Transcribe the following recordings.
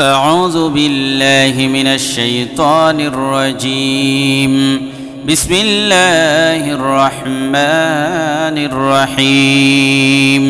أعوذ بالله من الشيطان الرجيم. بسم الله الرحمن الرحيم.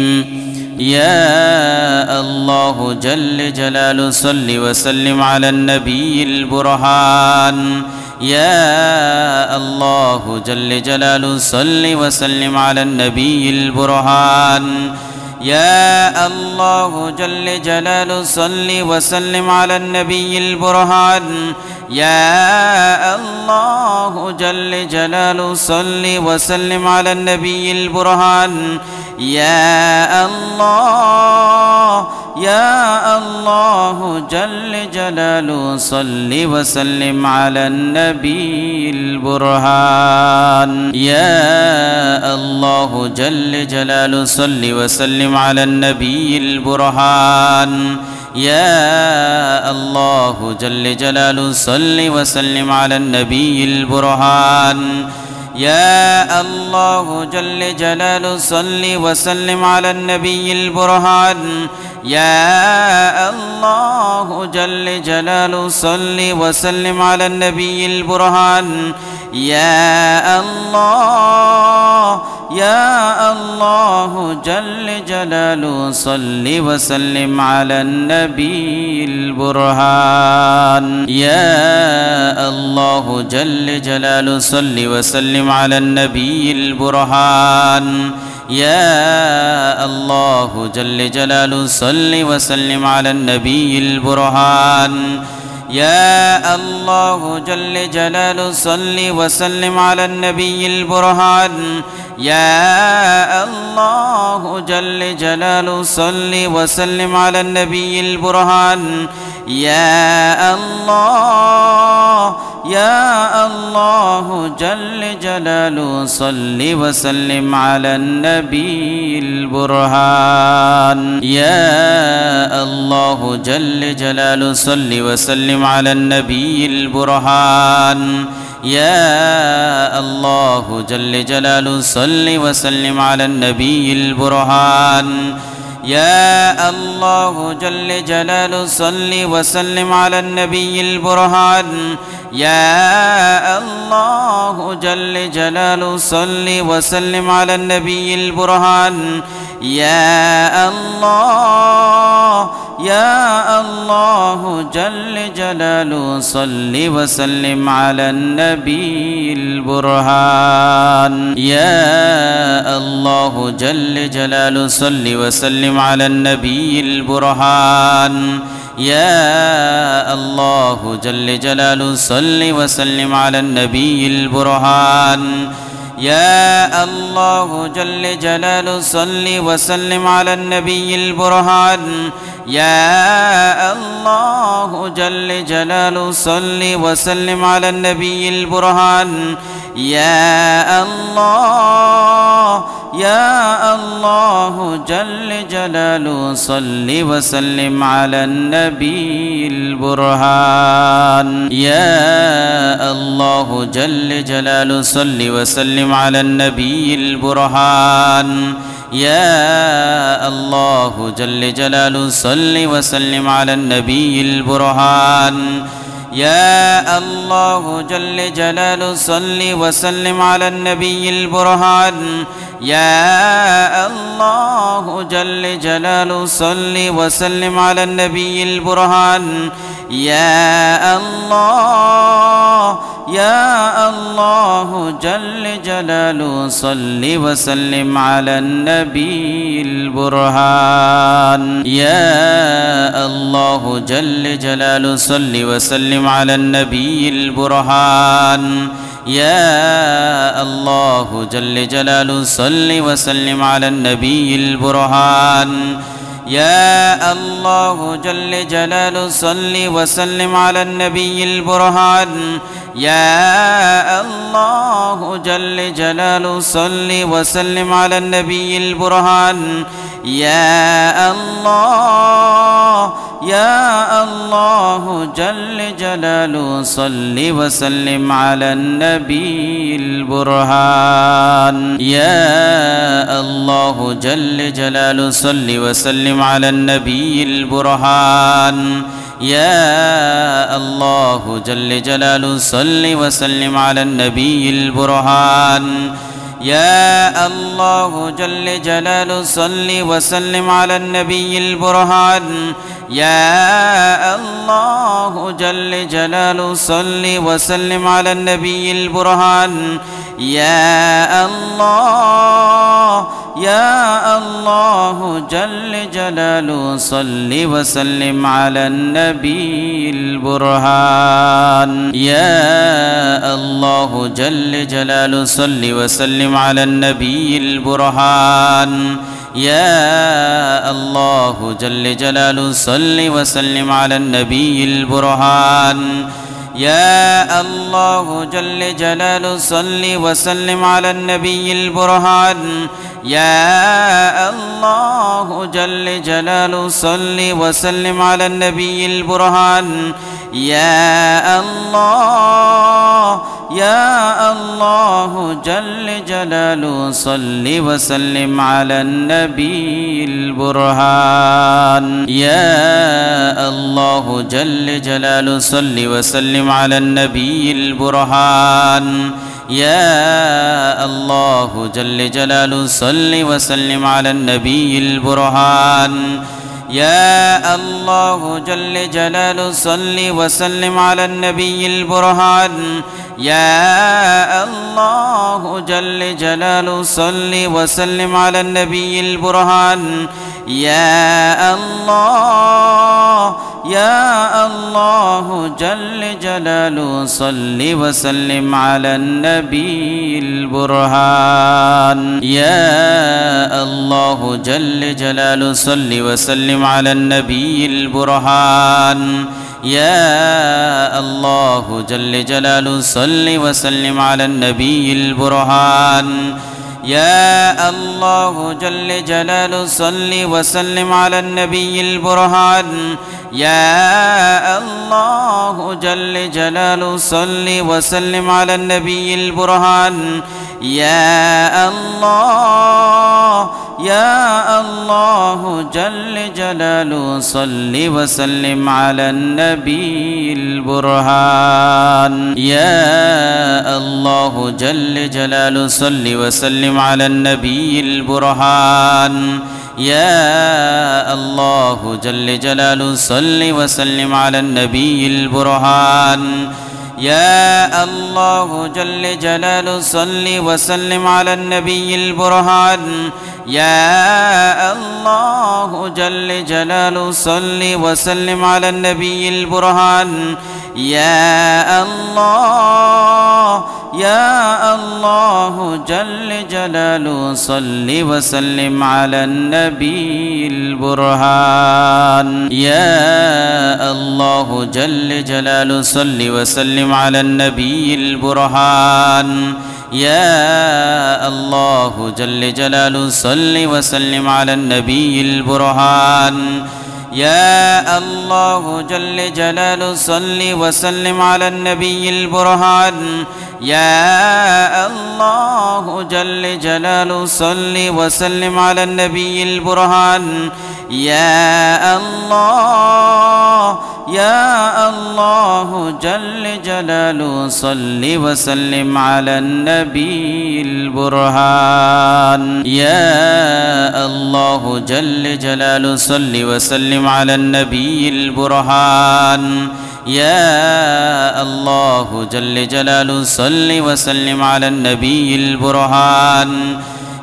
يا الله جل جلاله صل وسلم على النبي البرهان. يا الله جل جلاله صل وسلم على النبي البرهان. يا الله جل جلاله صل وسلم على النبي البرهان. يا الله جل جلاله صل وسلم على النبي البرهان. يا الله يا الله جل جلاله صل وسلم على النبي البرهان. يا الله جل جلاله صل وسلم على النبي البرهان. يا الله جل جلاله صل وسلم على النبي البرهان. يا الله جل جلاله صل وسلم على النبي البرهان. يا الله جل جلاله صل وسلم على النبي البرهان. يا الله يا الله جل جلاله صل وسلم على النبي البرهان. يا الله جل جلاله صل وسلم على النبي البرهان. يا الله جل جلاله صل وسلم على النبي البرهان. يا الله جل جلاله صل وسلم على النبي البرهان. يا الله جل جلاله صل وسلم على النبي البرهان. يا الله يا الله جل جلاله صل وسلم على النبي البرهان. يا الله جل جلاله صل وسلم على النبي البرهان. يا الله جل جلاله صل وسلم على النبي البرهان. يا الله جل جلاله صل وسلم على النبي البرهان. يا الله جل جلاله صل وسلم على النبي البرهان. يا الله يا الله جل جلاله صل وسلم على النبي البرهان. يا الله جل جلاله صل وسلم على النبي البرهان. يا الله جل جلاله صل وسلم على النبي البرهان. يا الله جل جلاله صل وسلم على النبي البرهان. يا الله جل جلاله صل وسلم على النبي البرهان. يا الله يا الله جل جلاله صل وسلم على النبي البرهان. يا الله جل جلاله صل وسلم على النبي البرهان. يا الله جل جلاله صل وسلم على النبي البرهان. يا الله جل جلاله صل وسلم على النبي البرهان. يا الله جل جلاله صل وسلم على النبي البرهان. يا الله يا الله جل جلاله صل وسلم على النبي البرهان. يا الله جل جلاله صل وسلم على النبي البرهان. يا الله جل جلاله صل وسلم على النبي البرهان. يا الله جل جلاله صل وسلم على النبي البرهان. يا الله جل جلاله صل وسلم على النبي البرهان. يا الله يا الله جل جلاله صل وسلم على النبي البرهان. يا الله جل جلاله صل وسلم على النبي البرهان. يا الله جل جلاله صل وسلم على النبي البرهان يا الله جل جلاله صل وسلم على النبي البرهان يا الله جل جلاله صل وسلم على النبي البرهان يا الله جل جلاله صل وسلم على النبي البرهان يا الله جل جلاله صل وسلم على النبي البرهان يا الله جل جلاله صل وسلم على النبي البرهان يا الله جل جلاله صل وسلم على النبي البرهان يا الله جل جلاله صل وسلم على النبي البرهان يا الله جل جلاله صل وسلم على النبي البرهان يا الله جل جلاله صل وسلم على النبي البرهان يا الله جل جلاله صل وسلم على النبي البرهان يا الله جل جلاله صل وسلم على النبي البرهان يا الله جل جلاله صل وسلم على النبي البرهان يا الله جل جلاله صل وسلم على النبي البرهان يا الله جل جلاله صل وسلم على النبي البرهان يا الله جل جلاله صل وسلم على النبي البرهان يا الله جل جلاله صل وسلم على النبي البرهان يا الله جل جلاله صل وسلم على النبي البرهان يا الله جل جلاله صل وسلم على النبي البرهان يا الله جل جلاله صل وسلم على النبي البرهان يا الله جل جلاله صل وسلم على النبي البرهان يا الله جل جلاله صل وسلم على النبي البرهان يا الله جل جلاله صل وسلم على النبي البرهان يا الله جل جلاله صل وسلم على النبي البرهان يا الله جل جلاله صل وسلم على النبي البرهان يا الله جل جلاله صل وسلم على النبي البرهان يا الله جل جلاله صل وسلم على النبي البرهان يا الله جل جلاله صل وسلم على النبي البرهان يا الله جل جلاله صل وسلم على النبي البرهان يا الله جل جلاله صل وسلم على النبي البرهان يا الله جل جلاله صل وسلم على النبي البرهان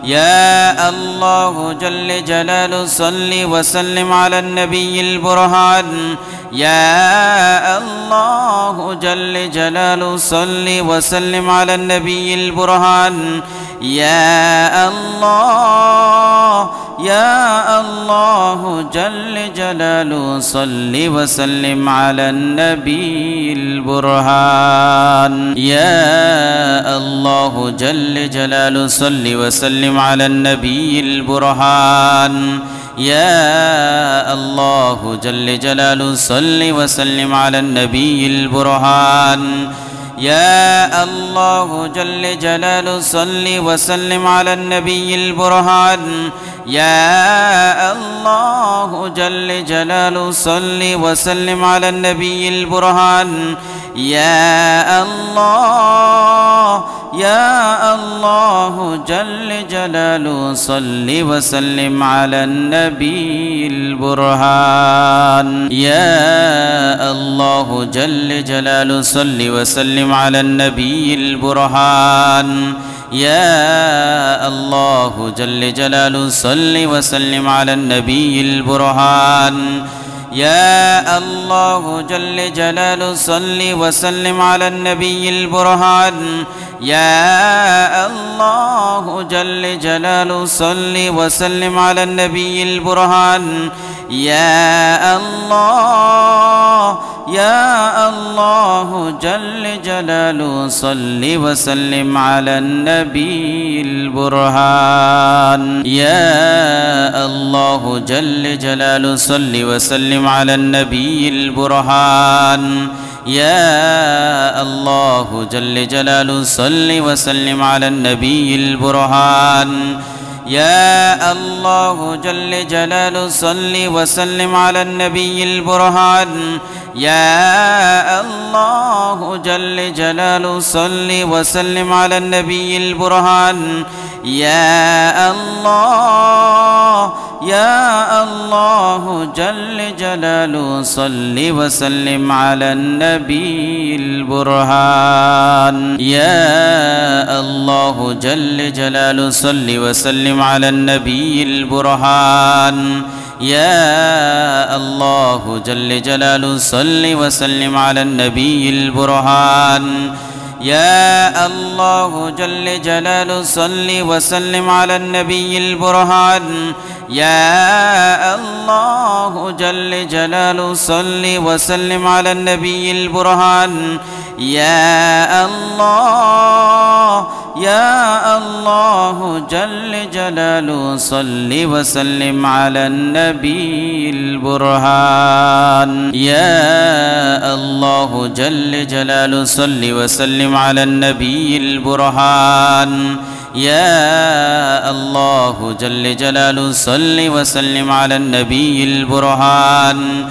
يا الله جل جلاله صل وسلم على النبي البرهان يا الله جل جلاله صل وسلم على النبي البرهان يا الله جل جلاله صل وسلم على النبي البرهان يا الله جل جلاله صل وسلم على النبي البرهان يا الله جل جلاله صل وسلم على النبي البرهان يا الله جل جلاله صل وسلم على النبي البرهان يا الله جل جلاله صل وسلم على النبي البرهان يا الله يا الله جل جلاله صل وسلم على النبي البرهان يا الله جل جلاله صل وسلم على النبي البرهان يا الله جل جلاله صل وسلم على النبي البرهان يا الله جل جلاله صل وسلم على النبي البرهان يا الله جل جلاله صل وسلم على النبي البرهان يا الله يا الله جل جلاله صل وسلم على النبي البرهان يا الله جل جلاله صل وسلم على النبي البرهان يا الله جل جلاله صل وسلم على النبي البرهان يا الله جل جلاله صل وسلم على النبي البرهان يا الله جل جلاله صل وسلم على النبي البرهان يا الله يا الله جل جلاله صل وسلم على النبي البرهان يا الله جل جلاله صل وسلم على النبي البرهان يا الله جل جلاله صل وسلم على النبي البرهان يا الله جل جلاله صل وسلم على النبي البرهان يا الله جل جلاله صل وسلم على النبي البرهان يا الله يا الله جل جلاله صل وسلم على النبي البرهان يا الله جل جلاله صل وسلم على النبي البرهان يا الله جل جلاله صل وسلم على النبي البرهان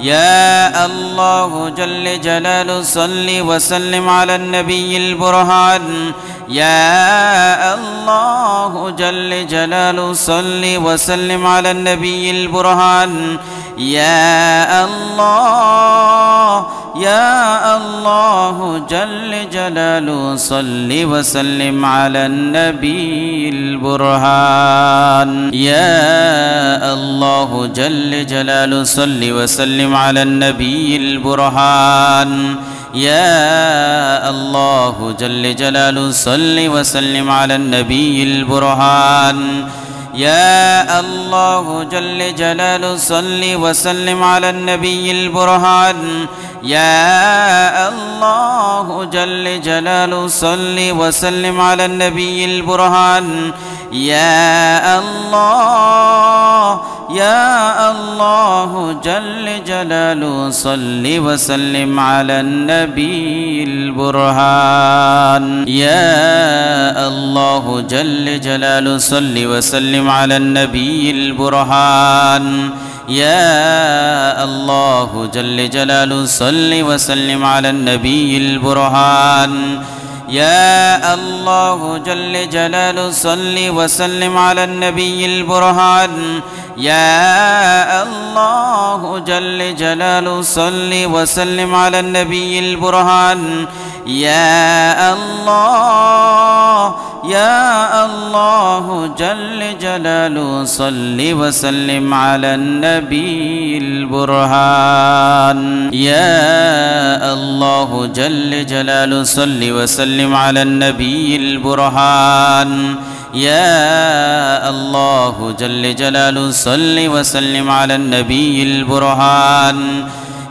يا الله جل جلاله صل وسلم على النبي البرهان يا الله جل جلاله صل وسلم على النبي البرهان يا الله يا الله جل جلاله صل وسلم على النبي البرهان يا الله جل جلاله صل وسلم على النبي البرهان يا الله جل جلاله صل وسلم على النبي البرهان يا الله جل جلاله صل وسلم على النبي البرهان يا الله جل جلاله صل وسلم على النبي البرهان يا الله يا الله جل جلاله صل وسلم على النبي البرهان يا الله جل جلاله صل وسلم على النبي البرهان يا الله جل جلاله صل وسلم على النبي البرهان يا الله جل جلاله صل وسلم على النبي البرهان يا الله جل جلاله صل وسلم على النبي البرهان يا الله يا الله جل جلاله صل وسلم على النبي البرهان يا الله جل جلاله صل وسلم على النبي البرهان يا الله جل جلاله صل وسلم على النبي البرهان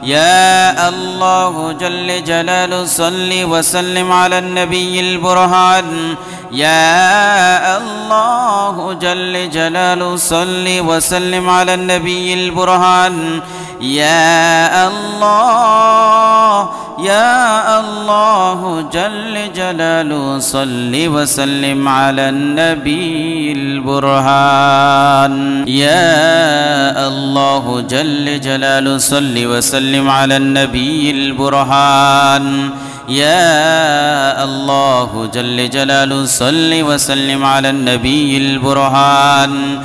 يا الله جل جلاله صل وسلم على النبي البرهان يا الله جل جلاله صل وسلم على النبي البرهان يا الله يا الله جل جلاله صل وسلم على النبي البرهان يا الله جل جلاله صل وسلم على النبي البرهان يا الله جل جلاله صل وسلم على النبي البرهان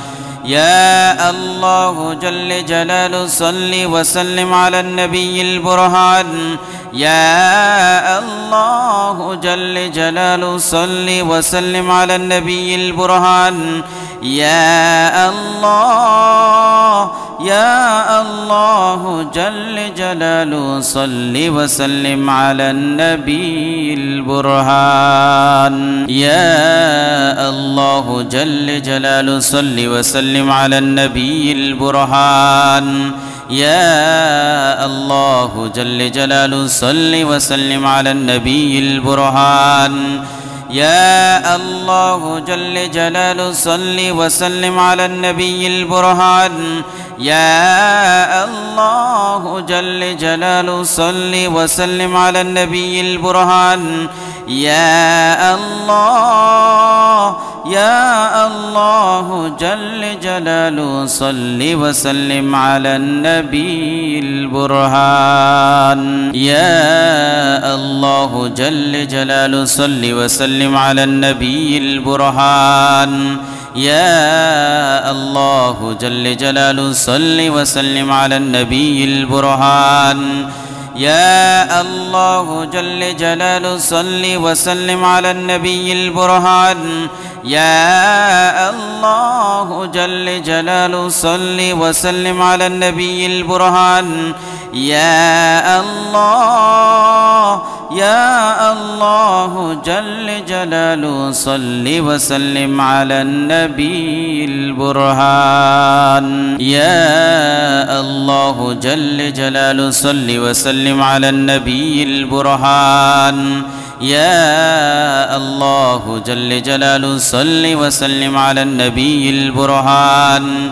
يا الله جل جلاله صل وسلم على النبي البرهان يا الله جل جلاله صل وسلم على النبي البرهان يا الله يا الله جل جلاله صل وسلم على النبي البرهان يا الله جل جلاله صل وسلم على النبي البرهان يا الله جل جلاله صل وسلم على النبي البرهان يا الله جل جلاله صل وسلم على النبي البرهان يا الله جل جلاله صل وسلم على النبي البرهان يا الله يا الله جل جلاله صل وسلم على النبي البرهان يا الله جل جلاله صل وسلم على النبي البرهان يا الله جل جلاله صل وسلم على النبي البرهان يا الله جل جلاله صل وسلم على النبي البرهان يا الله جل جلاله صل وسلم على النبي البرهان يا الله يا الله جل جلاله صل وسلم على النبي البرهان يا الله جل جلاله صل وسلم على النبي البرهان يا الله جل جلاله صل وسلم على النبي البرهان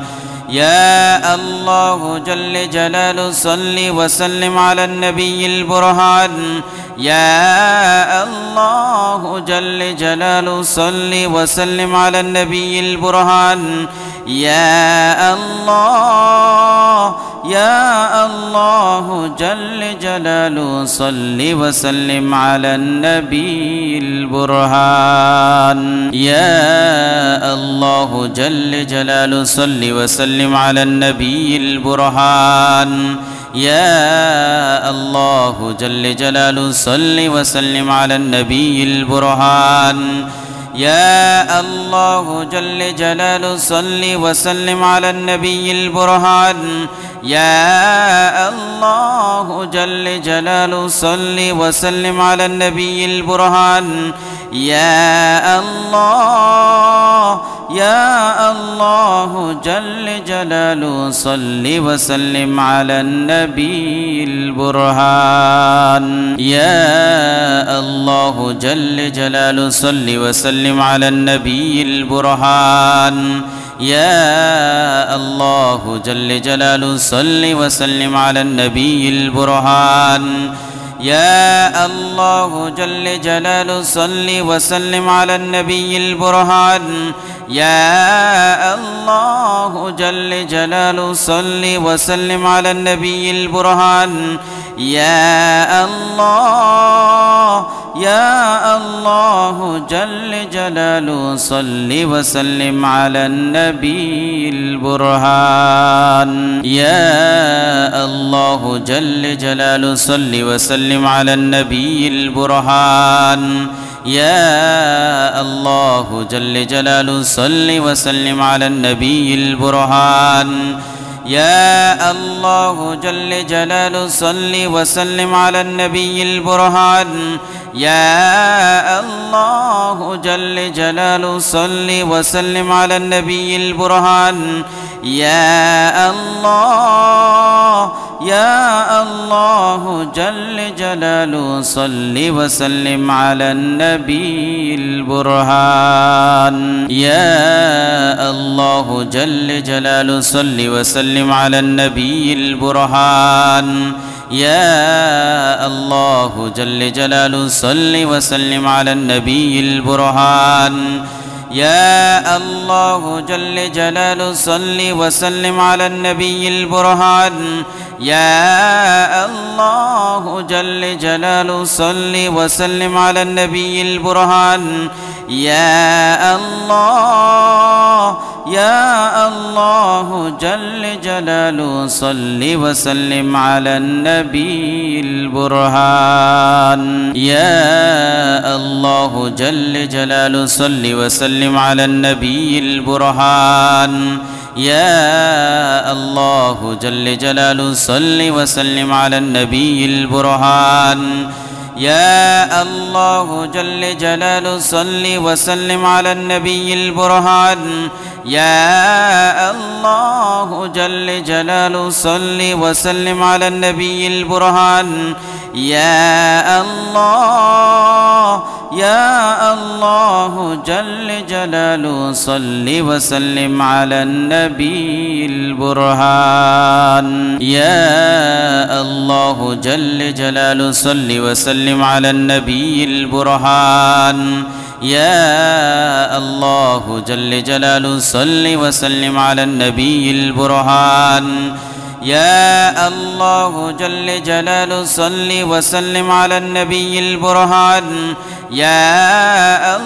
يا الله جل جلاله صل وسلم على النبي البرهان يا الله جل جلاله صل وسلم على النبي البرهان يا الله يا الله جل جلاله صل وسلم على النبي البرهان يا الله جل جلاله صل وسلم على النبي البرهان يا الله جل جلاله صل وسلم على النبي البرهان يا الله جل جلاله صل وسلم على النبي البرهان يا الله جل جلاله صل وسلم على النبي البرهان يا الله يا الله جل جلاله صل وسلم على النبي البرهان يا الله جل جلاله صل وسلم على النبي البرهان يا الله جل جلاله صل وسلم على النبي البرهان يا الله جل جلاله صل وسلم على النبي البرهان يا الله جل جلاله صل وسلم على النبي البرهان يا الله يا الله جل جلاله صل وسلم على النبي البرهان يا الله جل جلاله صل وسلم على النبي البرهان يا الله جل جلاله صل وسلم على النبي البرهان يا الله جل جلاله صل وسلم على النبي البرهان يا الله جل جلاله صل وسلم على النبي البرهان يا الله يا الله جل جلاله صل وسلم على النبي البرهان يا الله جل جلاله صل وسلم على النبي البرهان يا الله جل جلاله صل وسلم على النبي البرهان يا الله جل جلاله صل وسلم على النبي البرهان يا الله جل جلاله صل وسلم على النبي البرهان يا الله يا الله جل جلاله صل وسلم على النبي البرهان يا الله جل جلاله صل وسلم على النبي البرهان يا الله جل جلاله صل وسلم على النبي البرهان يا الله جل جلاله صل وسلم على النبي البرهان يا الله جل جلاله صل وسلم على النبي البرهان يا الله يا الله جل جلاله صل وسلم على النبي البرهان يا الله جل جلاله صل وسلم على النبي البرهان يا الله جل جلاله صل وسلم على النبي البرهان يا الله جل جلاله صل وسلم على النبي البرهان يا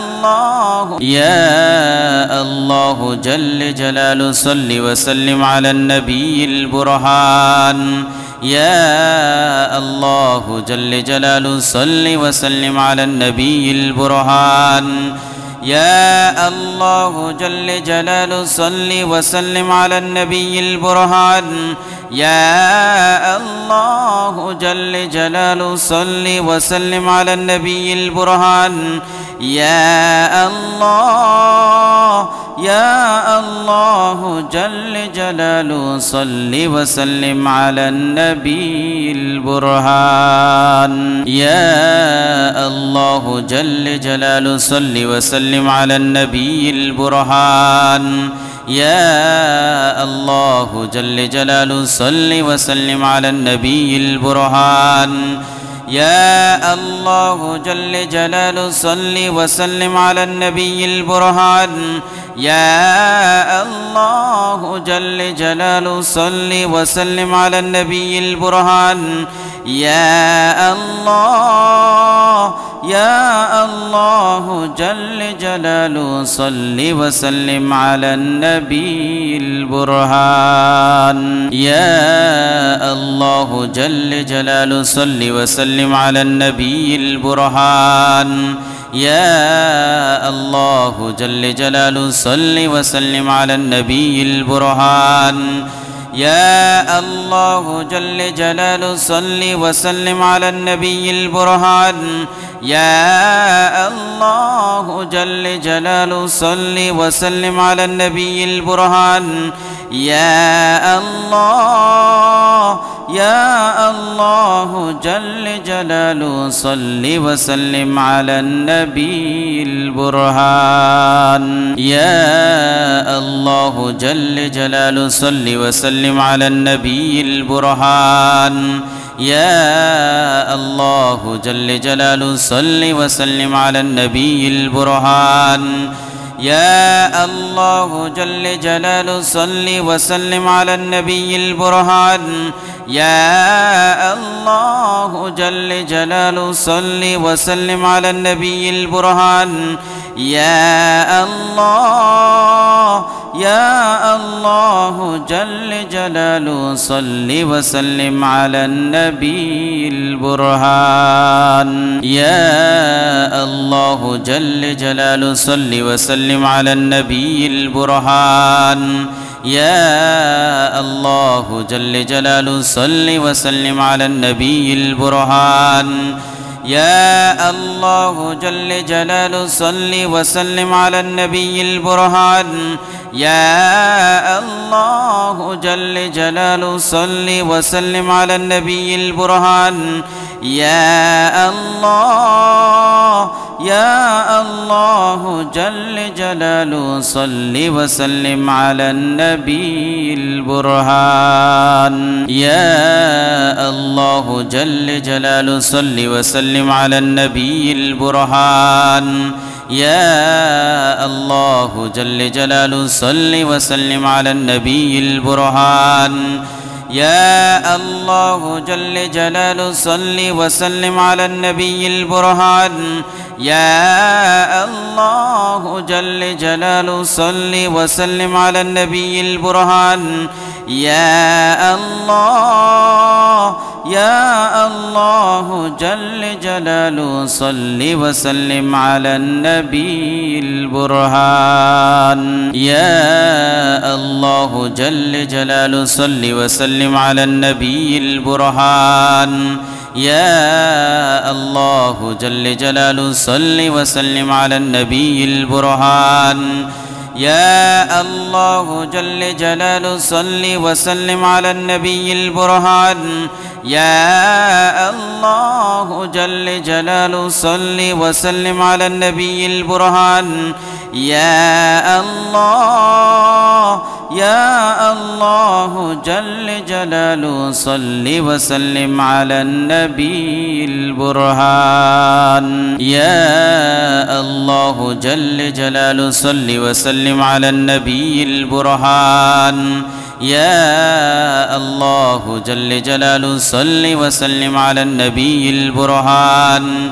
الله جل جلاله صل وسلم على النبي البرهان يا الله جل جلاله صل وسلم على النبي البرهان يا الله جل جلاله صل وسلم على النبي البرهان يا الله جل جلاله صل وسلم على النبي البرهان يا الله يا الله جل جلاله صل وسلم على النبي البرهان يا الله جل جلاله صل وسلم على النبي البرهان يا الله جل جلاله صل وسلم على النبي البرهان يا الله جل جلاله صل وسلم على النبي البرهان يا الله جل جلاله صل وسلم على النبي البرهان يا الله يا الله جل جلاله صل وسلم على النبي البرهان يا الله جل جلاله صل وسلم على النبي البرهان يا الله جل جلاله صل وسلم على النبي البرهان يا الله جل جلاله صل وسلم على النبي البرهان يا الله جل جلاله صل وسلم على النبي البرهان يا الله يا الله جل جلاله صل وسلم على النبي البرهان يا الله جل جلاله صل وسلم على النبي البرهان يا الله جل جلاله صل وسلم على النبي البرهان يا الله جل جلاله صل وسلم على النبي البرهان يا الله جل جلاله صل وسلم على النبي البرهان يا الله يا الله جل جلاله صل وسلم على النبي البرهان يا الله جل جلاله صل وسلم على النبي البرهان يا الله جل جلاله صل وسلم على النبي البرهان يا الله جل جلاله صل وسلم على النبي البرهان يا الله جل جلاله صل وسلم على النبي البرهان يا الله يا الله جل جلاله صل وسلم على النبي البرهان يا الله جل جلاله صل وسلم على النبي البرهان يا الله جل جلاله صل وسلم على النبي البرهان يا الله جل جلاله صل وسلم على النبي البرهان يا الله جل جلاله صل وسلم على النبي البرهان يا الله يا الله جل جلاله صل وسلم على النبي البرهان يا الله جل جلاله صل وسلم على النبي البرهان يا الله جل جلاله صل وسلم على النبي البرهان يا الله جل جلاله صل وسلم على النبي البرهان يا الله جل جلاله صل وسلم على النبي البرهان يا الله يا الله جل جلاله صل وسلم على النبي البرهان يا الله جل جلاله صل وسلم على النبي البرهان يا الله جل جلاله صل وسلم على النبي البرهان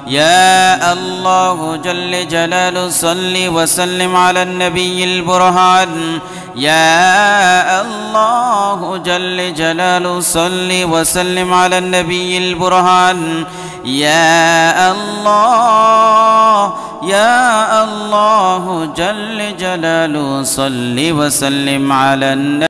يا الله جل جلاله صل وسلم على النبي البرهان يا الله جل جلاله صل وسلم على النبي البرهان يا الله يا الله جل جلاله صل وسلم على النبي